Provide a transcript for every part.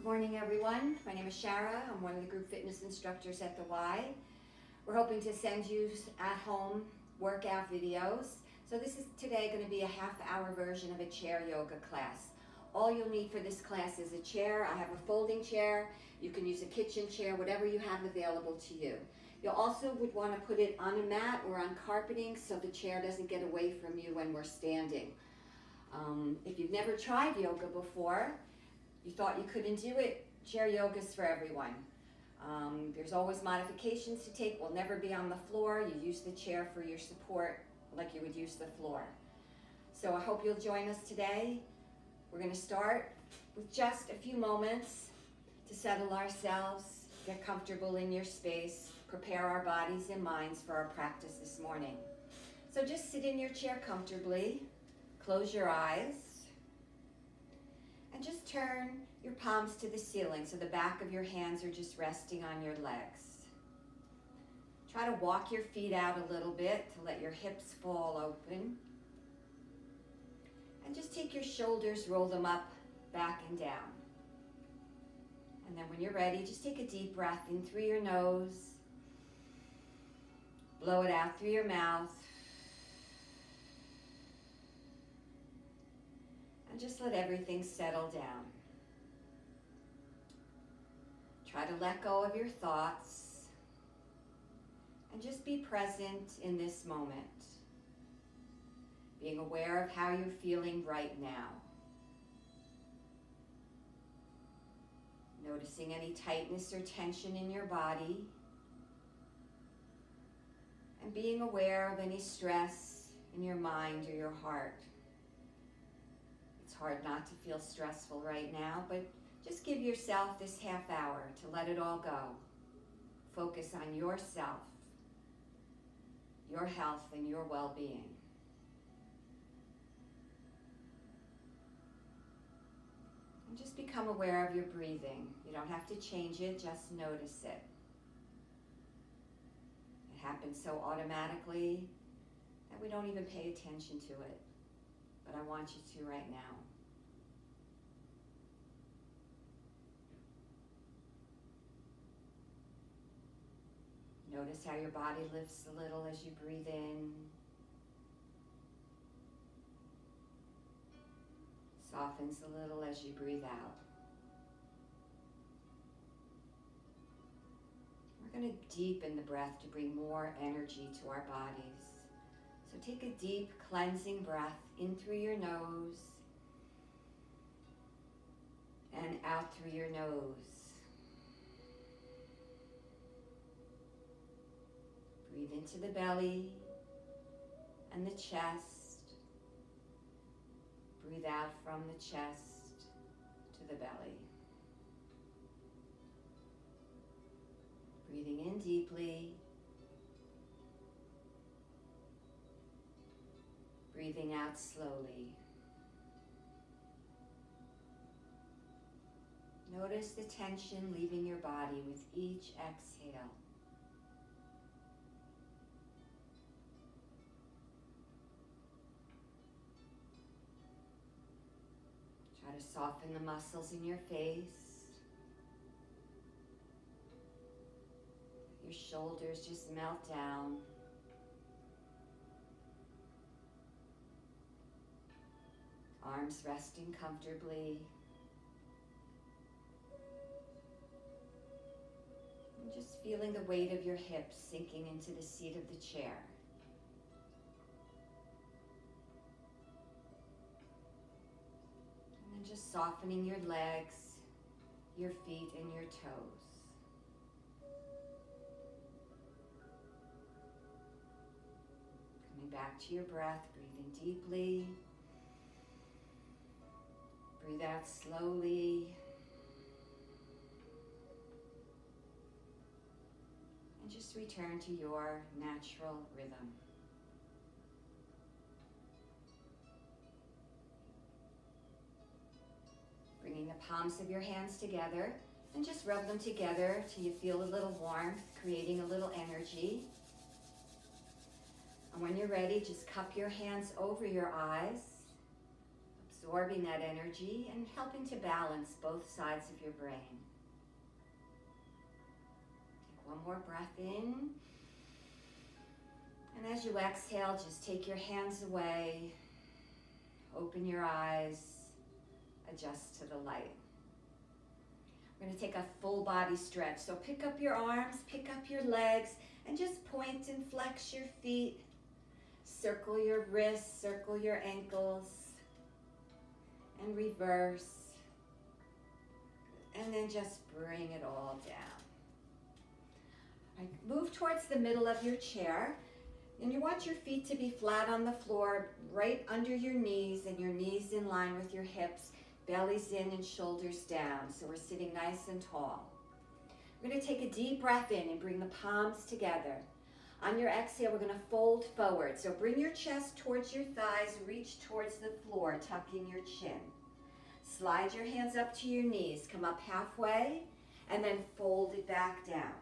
Morning everyone, my name is Shara. I'm one of the group fitness instructors at the Y. We're hoping to send you at-home workout videos. So this is today going to be a half-hour version of a chair yoga class. All you'll need for this class is a chair. I have a folding chair. You can use a kitchen chair, whatever you have available to you. You also would want to put it on a mat or on carpeting so the chair doesn't get away from you when we're standing. If you've never tried yoga before, you thought you couldn't do it, chair yoga is for everyone. There's always modifications to take. We'll never be on the floor. You use the chair for your support like you would use the floor. So I hope you'll join us today. We're going to start with just a few moments to settle ourselves, get comfortable in your space, prepare our bodies and minds for our practice this morning. So just sit in your chair comfortably, close your eyes, and just turn your palms to the ceiling so the back of your hands are just resting on your legs. Try to walk your feet out a little bit to let your hips fall open. And just take your shoulders, roll them up, back and down. And then when you're ready, just take a deep breath in through your nose. Blow it out through your mouth. And just let everything settle down. Try to let go of your thoughts and just be present in this moment, being aware of how you're feeling right now. Noticing any tightness or tension in your body, and being aware of any stress in your mind or your heart. It's hard not to feel stressful right now, but just give yourself this half hour to let it all go. Focus on yourself, your health, and your well-being. And just become aware of your breathing. You don't have to change it, just notice it. It happens so automatically that we don't even pay attention to it. But I want you to right now. Notice how your body lifts a little as you breathe in. Softens a little as you breathe out. We're going to deepen the breath to bring more energy to our bodies. So take a deep cleansing breath in through your nose and out through your nose. Breathe into the belly and the chest. Breathe out from the chest to the belly. Breathing in deeply. Breathing out slowly. Notice the tension leaving your body with each exhale. Try to soften the muscles in your face. Your shoulders just melt down. Arms resting comfortably. And just feeling the weight of your hips sinking into the seat of the chair. And then just softening your legs, your feet, and your toes. Coming back to your breath, breathing deeply. Breathe out slowly. And just return to your natural rhythm. Bringing the palms of your hands together and just rub them together till you feel a little warmth, creating a little energy. And when you're ready, just cup your hands over your eyes. absorbing that energy and helping to balance both sides of your brain. Take one more breath in. And as you exhale, just take your hands away, open your eyes, adjust to the light. We're going to take a full body stretch. So pick up your arms, pick up your legs, and just point and flex your feet. Circle your wrists, circle your ankles, and reverse. And then just bring it all down. All right, move towards the middle of your chair. And you want your feet to be flat on the floor, right under your knees, and your knees in line with your hips, bellies in and shoulders down. So we're sitting nice and tall. We're going to take a deep breath in and bring the palms together. On your exhale, we're going to fold forward. So bring your chest towards your thighs, reach towards the floor, tucking your chin. Slide your hands up to your knees, come up halfway, and then fold it back down.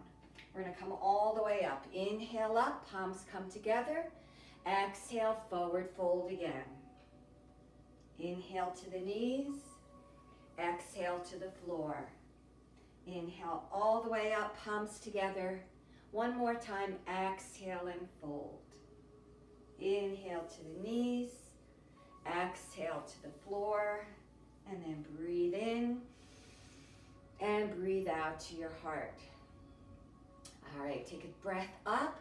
We're going to come all the way up. Inhale up, palms come together. Exhale, forward fold again. Inhale to the knees. Exhale to the floor. Inhale all the way up, palms together. One more time, exhale and fold. Inhale to the knees. Exhale to the floor. And then breathe in and breathe out to your heart. All right, take a breath up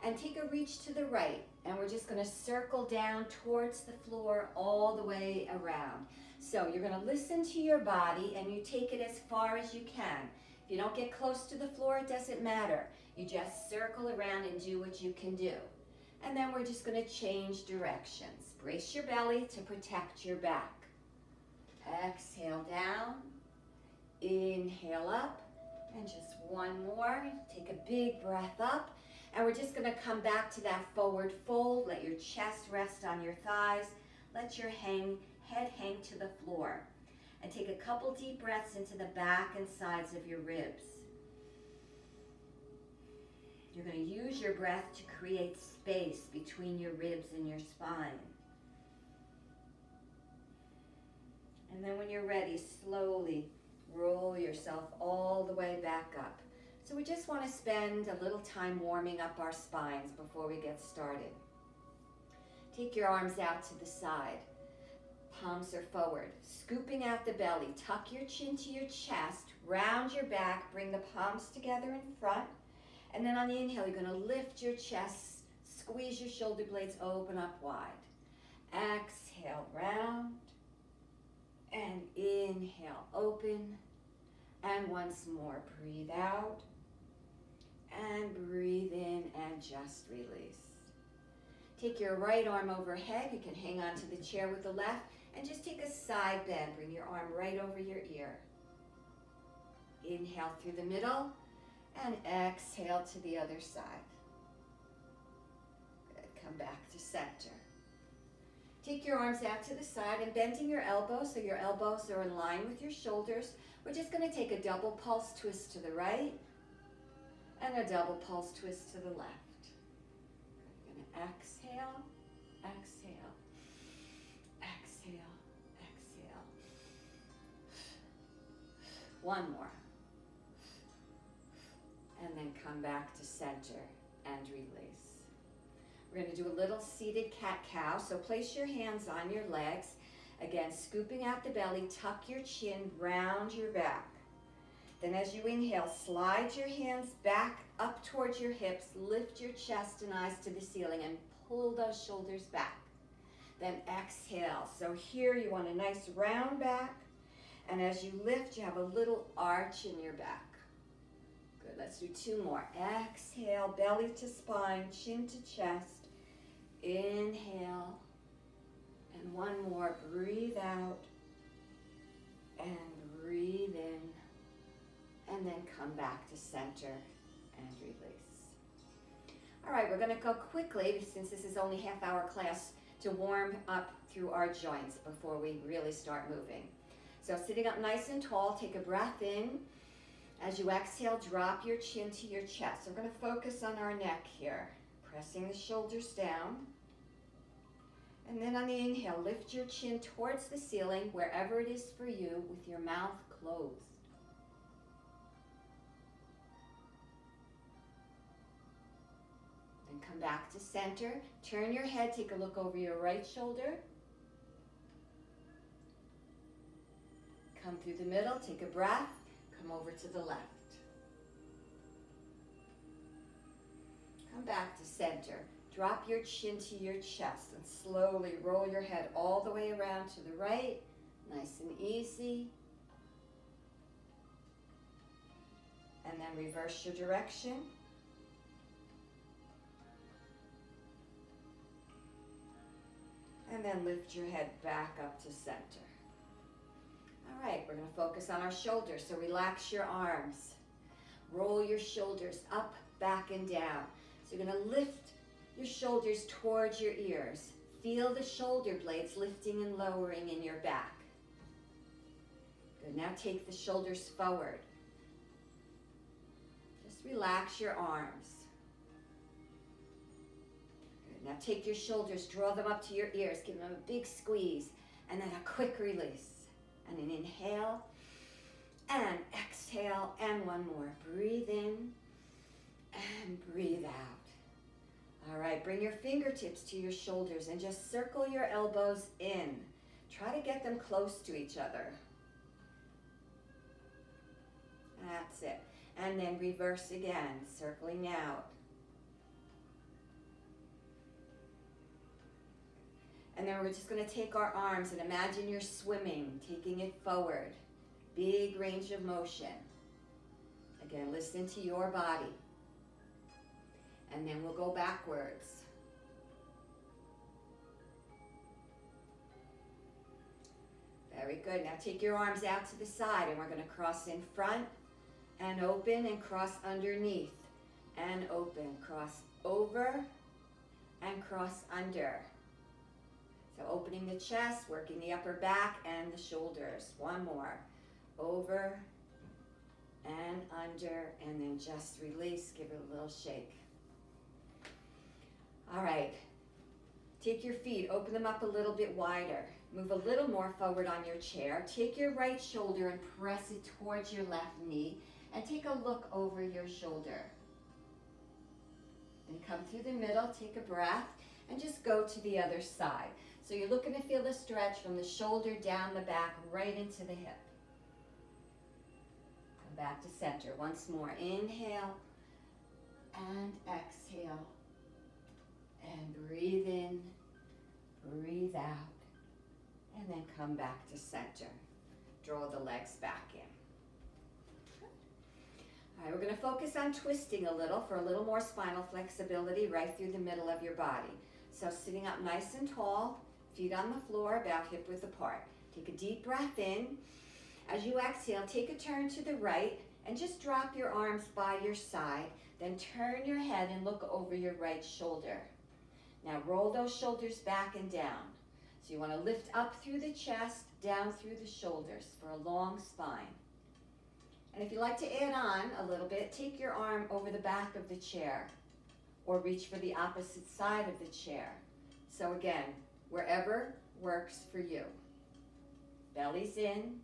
and take a reach to the right. And we're just going to circle down towards the floor all the way around. So you're going to listen to your body and you take it as far as you can. If you don't get close to the floor, it doesn't matter. You just circle around and do what you can do. And then we're just going to change directions. Brace your belly to protect your back. Exhale down. Inhale up. And just one more. Take a big breath up. And we're just going to come back to that forward fold. Let your chest rest on your thighs. Let your head hang to the floor. And take a couple deep breaths into the back and sides of your ribs. You're going to use your breath to create space between your ribs and your spine. And then when you're ready, slowly roll yourself all the way back up. So we just want to spend a little time warming up our spines before we get started. Take your arms out to the side. Palms are forward. Scooping out the belly. Tuck your chin to your chest. Round your back. Bring the palms together in front. And then on the inhale, you're going to lift your chest. Squeeze your shoulder blades open up wide. Exhale, round. And inhale, open. And once more, breathe out. And breathe in and just release. Take your right arm overhead. You can hang on to the chair with the left. And just take a side bend. Bring your arm right over your ear. Inhale through the middle. And exhale to the other side. Good. Come back to center. Take your arms out to the side and bending your elbows so your elbows are in line with your shoulders. We're just going to take a double pulse twist to the right and a double pulse twist to the left. We're going to exhale, exhale, exhale, exhale. One more. And then come back to center and release. We're going to do a little seated cat-cow. So place your hands on your legs. Again, scooping out the belly, tuck your chin, round your back. Then as you inhale, slide your hands back up towards your hips, lift your chest and eyes to the ceiling and pull those shoulders back. Then exhale. So here you want a nice round back. And as you lift, you have a little arch in your back. Good, let's do two more. Exhale, belly to spine, chin to chest. Inhale. And one more, breathe out. And breathe in. And then come back to center and release. All right, we're going to go quickly, since this is only half-hour class, to warm up through our joints before we really start moving. So sitting up nice and tall, take a breath in. As you exhale, drop your chin to your chest. So we're going to focus on our neck here, pressing the shoulders down. And then on the inhale, lift your chin towards the ceiling, wherever it is for you, with your mouth closed. Then come back to center. Turn your head, take a look over your right shoulder. Come through the middle, take a breath, come over to the left. Come back to center. Drop your chin to your chest and slowly roll your head all the way around to the right, nice and easy. And then reverse your direction. And then lift your head back up to center. All right, we're going to focus on our shoulders, so relax your arms. Roll your shoulders up, back, and down. So you're going to lift your shoulders towards your ears. Feel the shoulder blades lifting and lowering in your back. Good, now take the shoulders forward. Just relax your arms. Good, now take your shoulders, draw them up to your ears, give them a big squeeze, and then a quick release. And an inhale, and exhale, and one more. Breathe in, and breathe out. All right, bring your fingertips to your shoulders and just circle your elbows in. Try to get them close to each other. That's it. And then reverse again, circling out. And then we're just going to take our arms and imagine you're swimming, taking it forward. Big range of motion. Again, listen to your body. And then we'll go backwards. Very good. Now take your arms out to the side and we're going to cross in front and open and cross underneath and open. Cross over and cross under. So opening the chest, working the upper back and the shoulders. One more. Over and under, and then just release. Give it a little shake. All right. Take your feet, open them up a little bit wider. Move a little more forward on your chair. Take your right shoulder and press it towards your left knee, and take a look over your shoulder. Then come through the middle, take a breath, and just go to the other side. So you're looking to feel the stretch from the shoulder down the back, right into the hip. Come back to center. Once more. Inhale and exhale. And breathe in, breathe out. And then come back to center. Draw the legs back in. All right, we're going to focus on twisting a little for a little more spinal flexibility right through the middle of your body. So sitting up nice and tall. Feet on the floor, about hip width apart. Take a deep breath in. As you exhale, take a turn to the right and just drop your arms by your side. Then turn your head and look over your right shoulder. Now roll those shoulders back and down. So you want to lift up through the chest, down through the shoulders for a long spine. And if you like to add on a little bit, take your arm over the back of the chair or reach for the opposite side of the chair. So again, wherever works for you. Belly's in.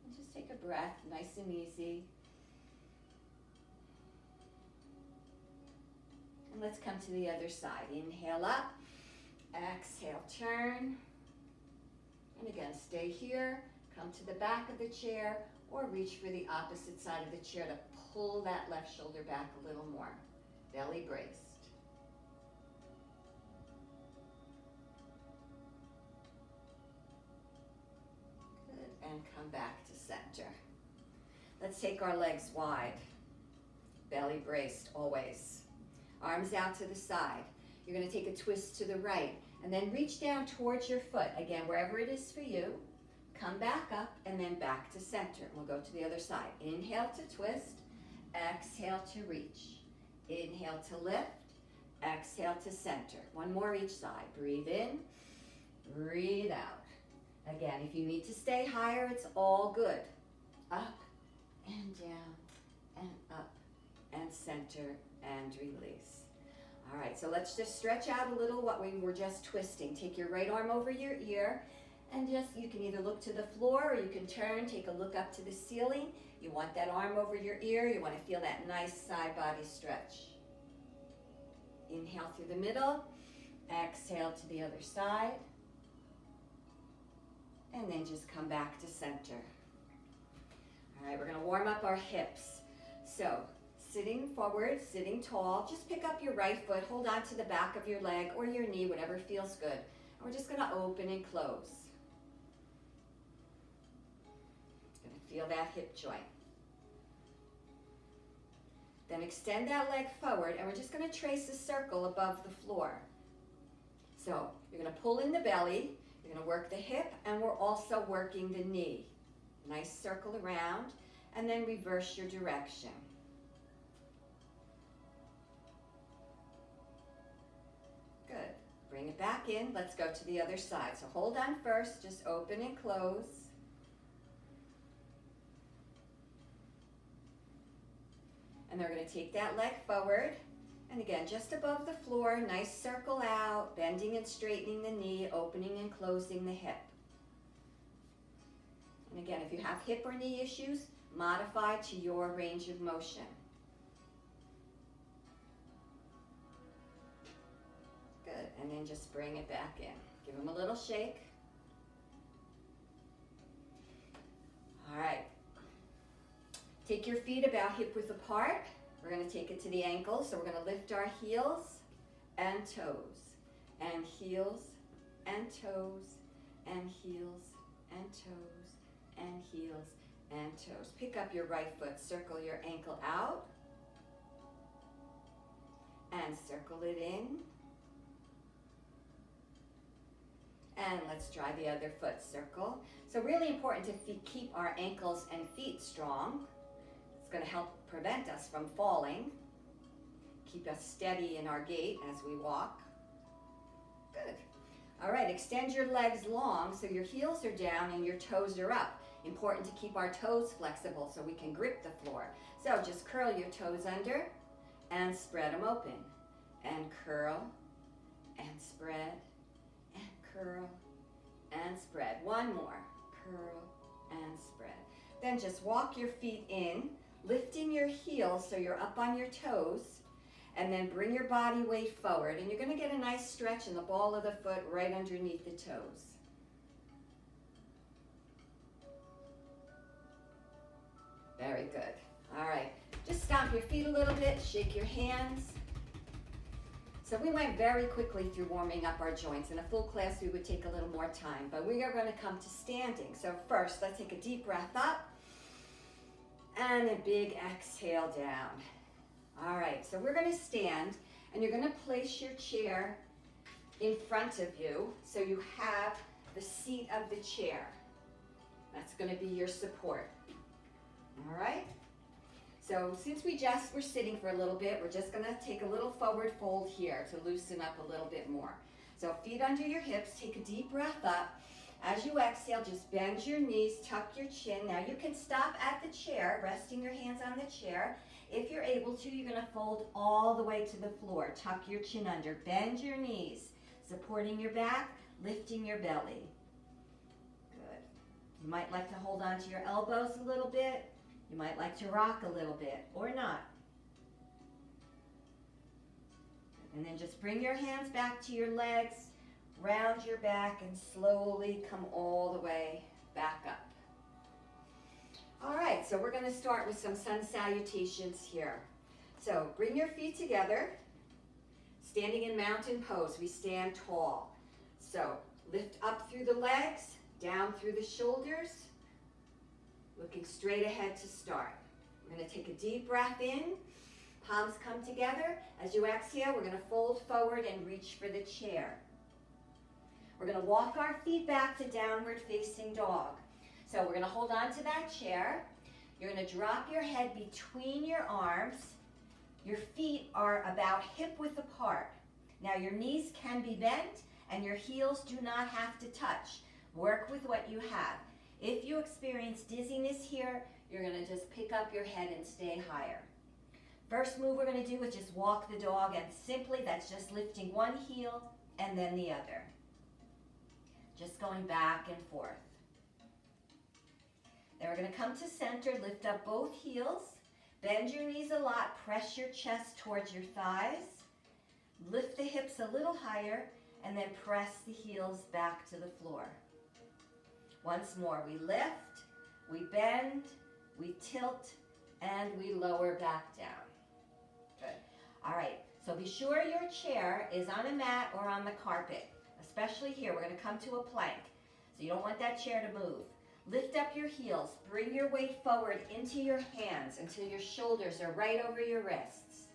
And just take a breath, nice and easy. And let's come to the other side. Inhale up. Exhale, turn. And again, stay here. Come to the back of the chair or reach for the opposite side of the chair to pull that left shoulder back a little more. Belly braced. And come back to center. Let's take our legs wide. Belly braced always. Arms out to the side. You're going to take a twist to the right and then reach down towards your foot. Again, wherever it is for you. Come back up and then back to center. We'll go to the other side. Inhale to twist. Exhale to reach. Inhale to lift. Exhale to center. One more each side. Breathe in. Breathe out. Again, if you need to stay higher, it's all good. Up and down and up and center and release. All right, so let's just stretch out a little what we were just twisting. Take your right arm over your ear and you can either look to the floor or you can turn, take a look up to the ceiling. You want that arm over your ear. You want to feel that nice side body stretch. Inhale through the middle, exhale to the other side, and then just come back to center. All right, we're going to warm up our hips. So, sitting forward, sitting tall, just pick up your right foot, hold on to the back of your leg or your knee, whatever feels good. And we're just going to open and close. Going to feel that hip joint. Then extend that leg forward and we're just going to trace a circle above the floor. So you're going to pull in the belly, you're going to work the hip, and we're also working the knee. Nice circle around, and then reverse your direction. Good. Bring it back in. Let's go to the other side. So hold on first, just open and close. And they're going to take that leg forward. And again, just above the floor, nice circle out, bending and straightening the knee, opening and closing the hip. And again, if you have hip or knee issues, modify to your range of motion. Good, and then just bring it back in. Give them a little shake. All right. Take your feet about hip width apart. We're going to take it to the ankles, so we're going to lift our heels and toes, and heels and toes, and heels and toes, and heels and toes. Pick up your right foot, circle your ankle out, and circle it in. And let's try the other foot, circle. So really important to keep our ankles and feet strong. It's going to help prevent us from falling. Keep us steady in our gait as we walk. Good. All right, extend your legs long so your heels are down and your toes are up. Important to keep our toes flexible so we can grip the floor. So just curl your toes under and spread them open. And curl and spread and curl and spread. One more. Curl and spread. Then just walk your feet in, lifting your heels so you're up on your toes, and then bring your body weight forward, and you're going to get a nice stretch in the ball of the foot right underneath the toes. Very good. All right, just stomp your feet a little bit, shake your hands. So we went very quickly through warming up our joints. In a full class, we would take a little more time, but we are going to come to standing. So first, let's take a deep breath up and a big exhale down. All right, so we're going to stand, and you're going to place your chair in front of you so you have the seat of the chair. That's going to be your support. All right? So since we just were sitting for a little bit, we're just going to take a little forward fold here to loosen up a little bit more. So feet under your hips, take a deep breath up. As you exhale, just bend your knees, tuck your chin. Now you can stop at the chair, resting your hands on the chair. If you're able to, you're going to fold all the way to the floor. Tuck your chin under, bend your knees, supporting your back, lifting your belly. Good. You might like to hold on to your elbows a little bit. You might like to rock a little bit, or not. And then just bring your hands back to your legs, round your back, and slowly come all the way back up. All right, so we're going to start with some sun salutations here. So bring your feet together, standing in mountain pose. We stand tall. So lift up through the legs, down through the shoulders, looking straight ahead to start. We're going to take a deep breath in. Palms come together. As you exhale, we're going to fold forward and reach for the chair. We're going to walk our feet back to downward facing dog. So we're going to hold on to that chair. You're going to drop your head between your arms. Your feet are about hip width apart. Now your knees can be bent and your heels do not have to touch. Work with what you have. If you experience dizziness here, you're going to just pick up your head and stay higher. First move we're going to do is just walk the dog, and simply that's just lifting one heel and then the other. Just going back and forth. Then we're going to come to center, lift up both heels, bend your knees a lot, press your chest towards your thighs, lift the hips a little higher, and then press the heels back to the floor. Once more, we lift, we bend, we tilt, and we lower back down. Good. All right, so be sure your chair is on a mat or on the carpet, especially here. We're going to come to a plank, so you don't want that chair to move. Lift up your heels, bring your weight forward into your hands until your shoulders are right over your wrists.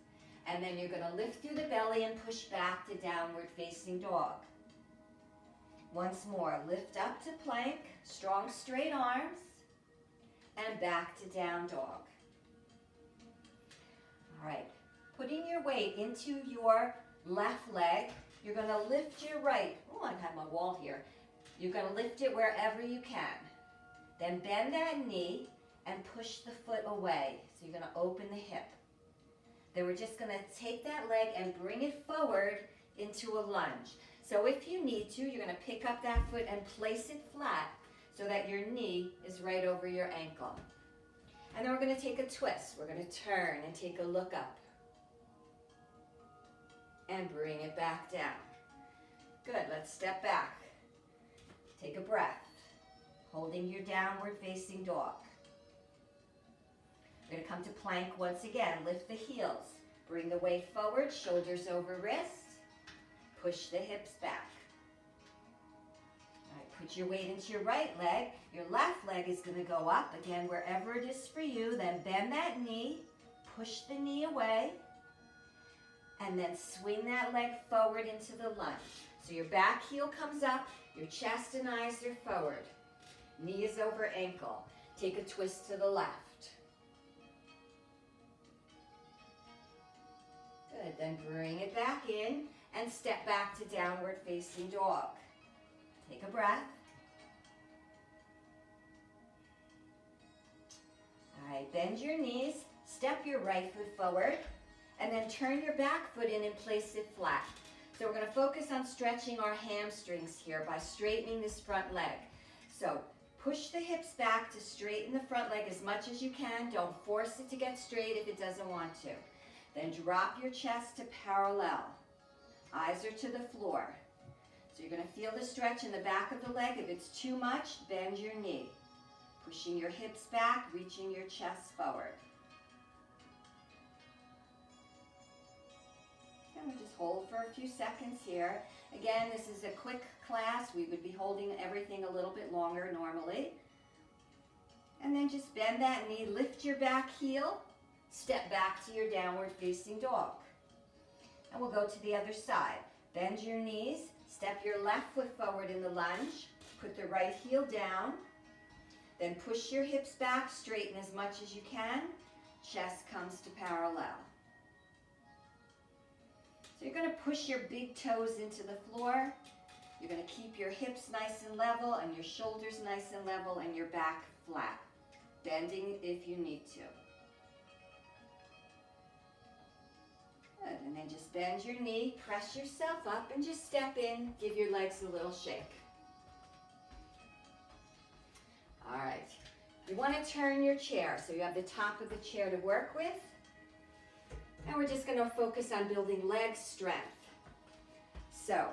And then you're going to lift through the belly and push back to downward facing dog. Once more, lift up to plank, strong straight arms, and back to down dog. All right, putting your weight into your left leg, you're going to lift your right. Oh, I have my wall here. You're going to lift it wherever you can. Then bend that knee and push the foot away. So you're going to open the hip. Then we're just going to take that leg and bring it forward into a lunge. So if you need to, you're going to pick up that foot and place it flat so that your knee is right over your ankle. And then we're going to take a twist. We're going to turn and take a look up. And bring it back down. Good, let's step back. Take a breath. Holding your downward facing dog. We're going to come to plank once again. Lift the heels. Bring the weight forward, shoulders over wrists. Push the hips back. All right, put your weight into your right leg. Your left leg is going to go up. Again, wherever it is for you. Then bend that knee. Push the knee away. And then swing that leg forward into the lunge. So your back heel comes up. Your chest and eyes are forward. Knee is over ankle. Take a twist to the left. Good, then bring it back in and step back to downward facing dog. Take a breath. All right, bend your knees, step your right foot forward, and then turn your back foot in and place it flat. So we're going to focus on stretching our hamstrings here by straightening this front leg. So push the hips back to straighten the front leg as much as you can. Don't force it to get straight if it doesn't want to. Then drop your chest to parallel. Eyes are to the floor. So you're going to feel the stretch in the back of the leg. If it's too much, bend your knee. Pushing your hips back, reaching your chest forward. And we just hold for a few seconds here. Again, this is a quick class. We would be holding everything a little bit longer normally. And then just bend that knee, lift your back heel, step back to your downward facing dog. And we'll go to the other side. Bend your knees, step your left foot forward in the lunge, put the right heel down, then push your hips back, straighten as much as you can, chest comes to parallel. So you're going to push your big toes into the floor. You're going to keep your hips nice and level and your shoulders nice and level and your back flat, bending if you need to. Good, and then just bend your knee, press yourself up and just step in, give your legs a little shake. All right, you want to turn your chair so you have the top of the chair to work with. And we're just going to focus on building leg strength. So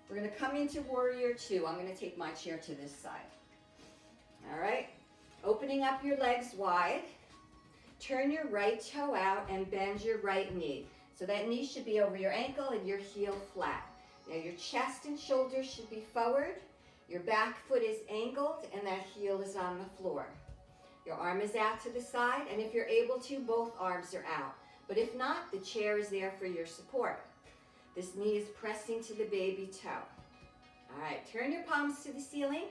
we're going to come into Warrior Two. I'm going to take my chair to this side. All right, opening up your legs wide. Turn your right toe out and bend your right knee. So that knee should be over your ankle and your heel flat. Now your chest and shoulders should be forward. Your back foot is angled and that heel is on the floor. Your arm is out to the side, and if you're able to, both arms are out. But if not, the chair is there for your support. This knee is pressing to the baby toe. All right, turn your palms to the ceiling.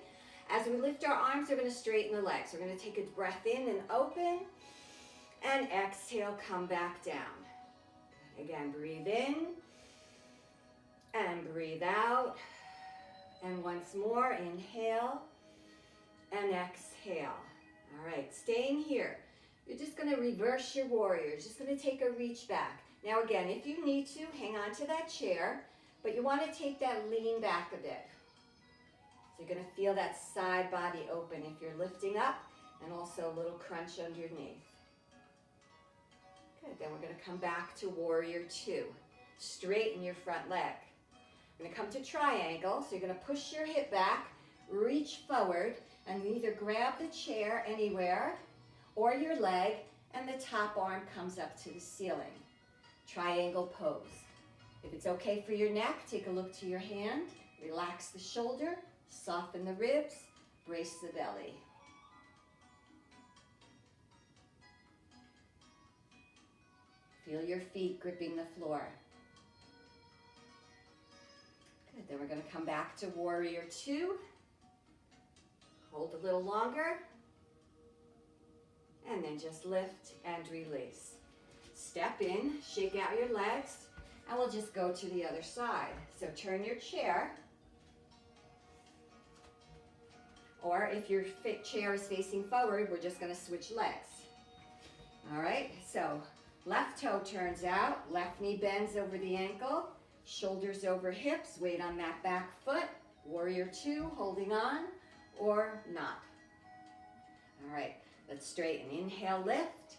As we lift our arms, we're going to straighten the legs. We're going to take a breath in and open, and exhale, come back down. Again, breathe in, and breathe out. And once more, inhale, and exhale. All right, staying here. You're just going to reverse your warrior. You're just going to take a reach back. Now again, if you need to, hang on to that chair, but you want to take that lean back a bit. So you're going to feel that side body open if you're lifting up, and also a little crunch underneath. Good, then we're going to come back to warrior two. Straighten your front leg. We're going to come to triangle, so you're going to push your hip back, reach forward, and either grab the chair anywhere, or your leg, and the top arm comes up to the ceiling. Triangle pose. If it's okay for your neck, take a look to your hand, relax the shoulder, soften the ribs, brace the belly. Feel your feet gripping the floor. Good, then we're going to come back to warrior two. Hold a little longer. And then just lift and release. Step in, shake out your legs, and we'll just go to the other side. So turn your chair, or if your chair is facing forward, we're just going to switch legs. All right, so left toe turns out, left knee bends over the ankle, shoulders over hips, weight on that back foot, warrior two, holding on or not. All right. Let's straighten. Inhale, lift,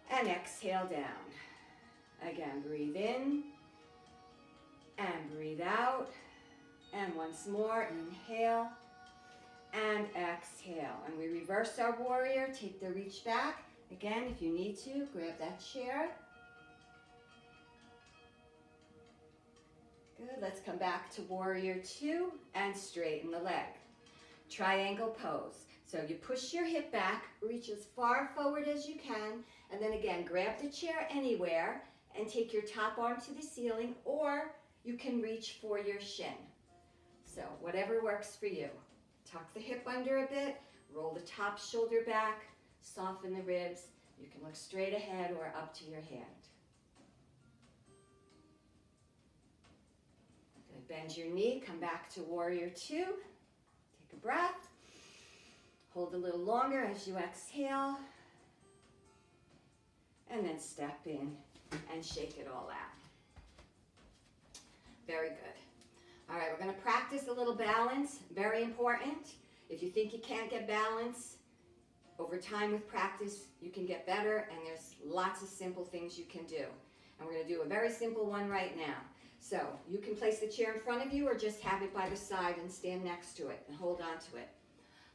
and exhale down. Again, breathe in, and breathe out. And once more, inhale, and exhale. And we reverse our warrior, take the reach back. Again, if you need to, grab that chair. Good, let's come back to warrior two, and straighten the leg. Triangle pose. So you push your hip back, reach as far forward as you can, and then again, grab the chair anywhere and take your top arm to the ceiling, or you can reach for your shin. So whatever works for you. Tuck the hip under a bit, roll the top shoulder back, soften the ribs. You can look straight ahead or up to your hand. Good. Bend your knee, come back to warrior two. Take a breath. Hold a little longer as you exhale, and then step in and shake it all out. Very good. All right, we're going to practice a little balance, very important. If you think you can't get balance, over time with practice, you can get better, and there's lots of simple things you can do. And we're going to do a very simple one right now. So you can place the chair in front of you or just have it by the side and stand next to it and hold on to it.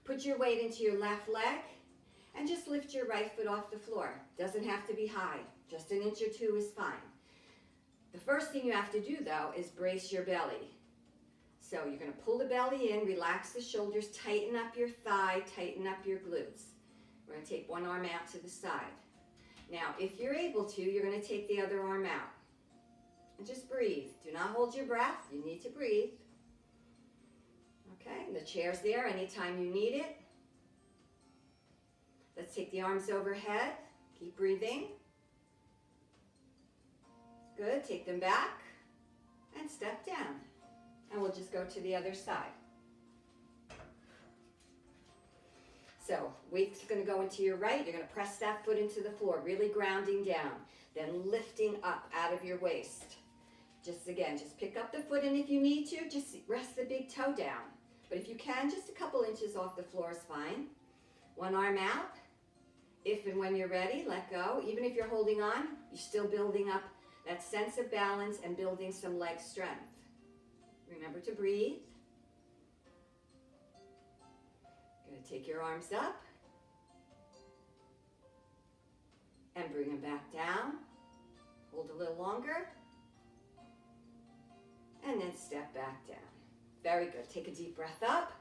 Put your weight into your left leg and just lift your right foot off the floor. Doesn't have to be high, just an inch or two is fine. The first thing you have to do though is brace your belly. So you're going to pull the belly in, relax the shoulders, tighten up your thigh, tighten up your glutes. We're going to take one arm out to the side. Now if you're able to, you're going to take the other arm out. And just breathe. Do not hold your breath, you need to breathe. Okay, the chair's there anytime you need it. Let's take the arms overhead. Keep breathing. Good, take them back and step down. And we'll just go to the other side. So, weight's going to go into your right. You're going to press that foot into the floor, really grounding down. Then lifting up out of your waist. Just again, just pick up the foot, and if you need to, just rest the big toe down. But if you can, just a couple inches off the floor is fine. One arm out. If and when you're ready, let go. Even if you're holding on, you're still building up that sense of balance and building some leg strength. Remember to breathe. Good. Take your arms up. And bring them back down. Hold a little longer. And then step back down. Very good. Take a deep breath up.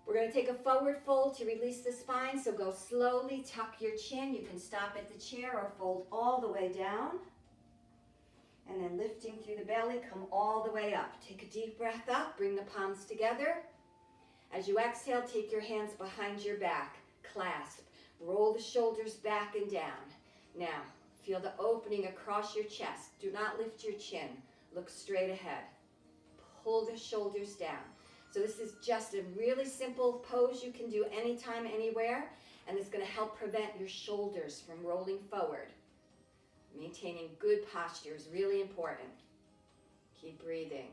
We're going to take a forward fold to release the spine. So go slowly, tuck your chin. You can stop at the chair or fold all the way down. And then lifting through the belly, come all the way up. Take a deep breath up. Bring the palms together. As you exhale, take your hands behind your back. Clasp. Roll the shoulders back and down. Now, feel the opening across your chest. Do not lift your chin. Look straight ahead. Pull the shoulders down. So this is just a really simple pose you can do anytime, anywhere. and it's going to help prevent your shoulders from rolling forward. Maintaining good posture is really important. Keep breathing.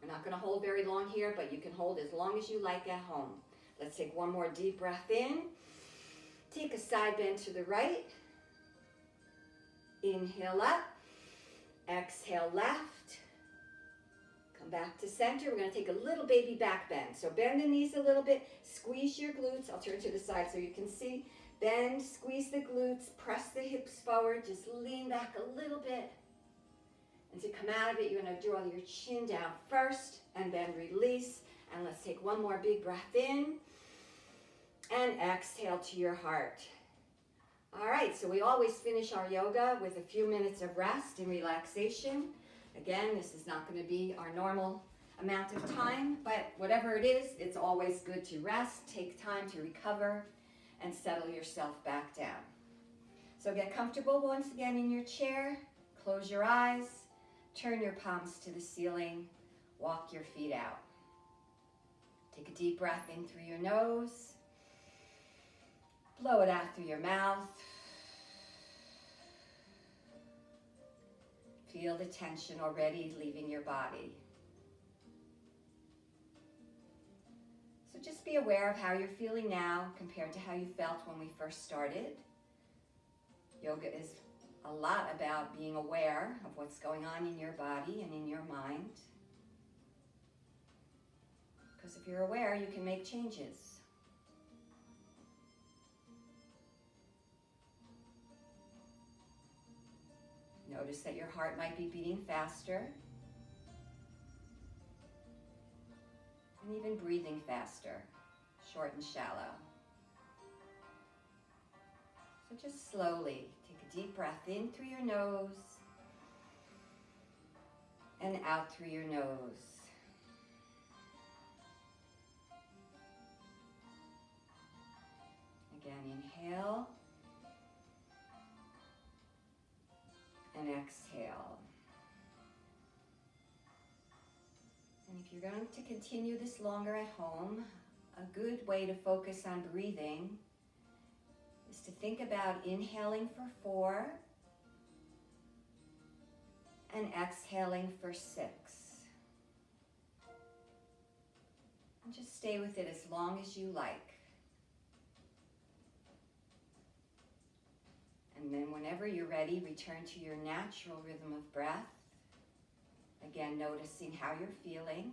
We're not going to hold very long here, but you can hold as long as you like at home. Let's take one more deep breath in. Take a side bend to the right. Inhale up. Exhale left. Come back to center. We're going to take a little baby back bend. So bend the knees a little bit. Squeeze your glutes. I'll turn to the side so you can see. Bend, squeeze the glutes. Press the hips forward. Just lean back a little bit. And to come out of it, you're going to draw your chin down first and then release. And let's take one more big breath in. And exhale to your heart. All right, so we always finish our yoga with a few minutes of rest and relaxation. Again, this is not going to be our normal amount of time, but whatever it is, it's always good to rest, take time to recover, and settle yourself back down. So get comfortable once again in your chair. Close your eyes. Turn your palms to the ceiling. Walk your feet out. Take a deep breath in through your nose. Blow it out through your mouth. Feel the tension already leaving your body. So just be aware of how you're feeling now compared to how you felt when we first started. Yoga is a lot about being aware of what's going on in your body and in your mind. Because if you're aware, you can make changes. Notice that your heart might be beating faster. And even breathing faster, short and shallow. So just slowly take a deep breath in through your nose and out through your nose. Again, inhale. And exhale. And if you're going to continue this longer at home, a good way to focus on breathing is to think about inhaling for 4 and exhaling for 6. And just stay with it as long as you like. And then whenever you're ready, return to your natural rhythm of breath. Again, noticing how you're feeling.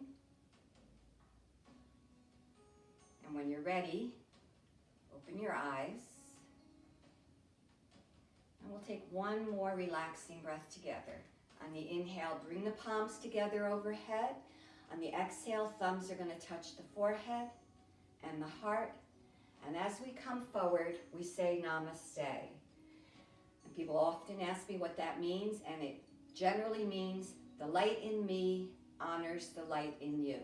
And when you're ready, open your eyes. And we'll take one more relaxing breath together. On the inhale, bring the palms together overhead. On the exhale, thumbs are going to touch the forehead and the heart. And as we come forward, we say namaste. People often ask me what that means, and it generally means the light in me honors the light in you.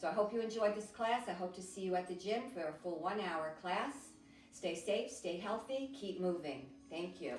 So I hope you enjoyed this class. I hope to see you at the gym for a full 1-hour class. Stay safe, stay healthy, keep moving. Thank you.